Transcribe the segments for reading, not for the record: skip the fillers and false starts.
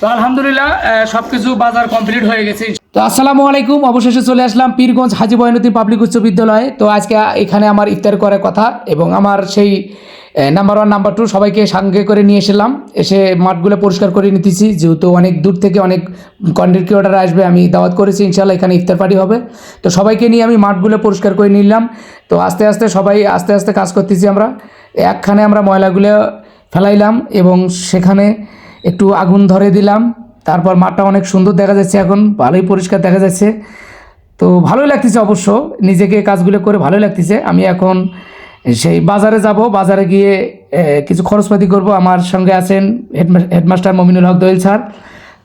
তো আলহামদুলিল্লাহ সবকিছু বাজার কমপ্লিট হয়ে গেছে। তো আসসালামু আলাইকুম, অবশেষে চলে আসলাম পীরগঞ্জ হাজী বয়ানুদ্দিন পাবলিক উচ্চ বিদ্যালয়ে। তো আজকে এখানে আমার ইফতার করার কথা এবং আমার সেই নাম্বার 1 নাম্বার 2 সবাইকে সঙ্গে করে নিয়ে এসেছিলাম। এসে মাঠগুলো পরিষ্কার করে নিতেছি, যেহেতু অনেক দূর থেকে অনেক কন্টেন্ট ক্রিয়েটার আসবে, আমি দাওয়াত করেছি, ইনশাল্লাহ এখানে ইফতার পার্টি হবে। তো সবাইকে নিয়ে আমি মাঠগুলো পরিষ্কার করে নিলাম। তো আস্তে আস্তে কাজ করতেছি আমরা। একখানে আমরা ময়লাগুলো ফেলাইলাম এবং সেখানে একটু আগুন ধরে দিলাম। তারপর মাঠটা অনেক সুন্দর দেখা যাচ্ছে, এখন ভালোই পরিষ্কার দেখা যাচ্ছে। তো ভালোই লাগতেছে, অবশ্য নিজেকে কাজগুলো করে ভালোই লাগতেছে। আমি এখন সেই বাজারে যাব, বাজারে গিয়ে কিছু খরচপাতি করব। আমার সঙ্গে আছেন হেডমাস্টার মমিনুল হক দোয়েল স্যার।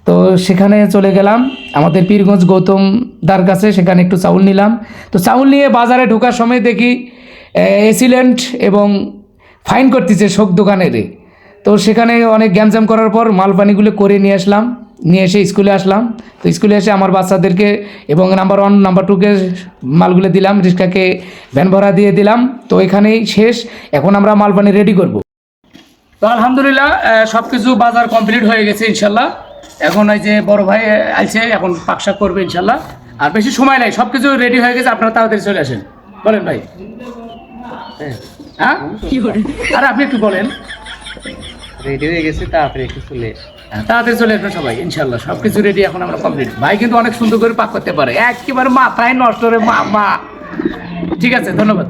তো সেখানে চলে গেলাম আমাদের পীরগঞ্জ গৌতম দার কাছে, সেখানে একটু চাউল নিলাম। তো চাউল নিয়ে বাজারে ঢোকার সময় দেখি এসিলেন্ট এবং ফাইন করতেছে শোক দোকানের। তো সেখানে অনেক গ্যামজাম করার পর মালপানিগুলো করে নিয়ে আসলাম, নিয়ে এসে স্কুলে আসলাম। তো স্কুলে এসে আমার বাচ্চাদেরকে এবং নাম্বার 1 নাম্বার 2কে মালগুলো দিলাম, রিক্সাকে ভ্যান ভাড়া দিয়ে দিলাম। তো এখানেই শেষ, এখন আমরা মালপানি রেডি করব। তো আলহামদুলিল্লাহ সবকিছু বাজার কমপ্লিট হয়ে গেছে ইনশাল্লাহ। এখন এই যে বড় ভাই আইছে, এখন পাকশাক করবে ইনশাল্লাহ। আর বেশি সময় নাই, সবকিছু রেডি হয়ে গেছে, আপনারা তাড়াতাড়ি চলে আসেন। বলেন ভাই। হ্যাঁ, আরে আপনি একটু বলেন। রেডি হয়ে গেছে, তাড়াতাড়ি একটু চলে তাড়াতাড়ি চলে আসবেন সবাই ইনশাল্লাহ। সবকিছু রেডি, এখন আমরা কমপ্লিট। ভাই কিন্তু অনেক সুন্দর করে পাক করতে পারে, একেবারে মাথায় নষ্ট রে মা। ঠিক আছে, ধন্যবাদ।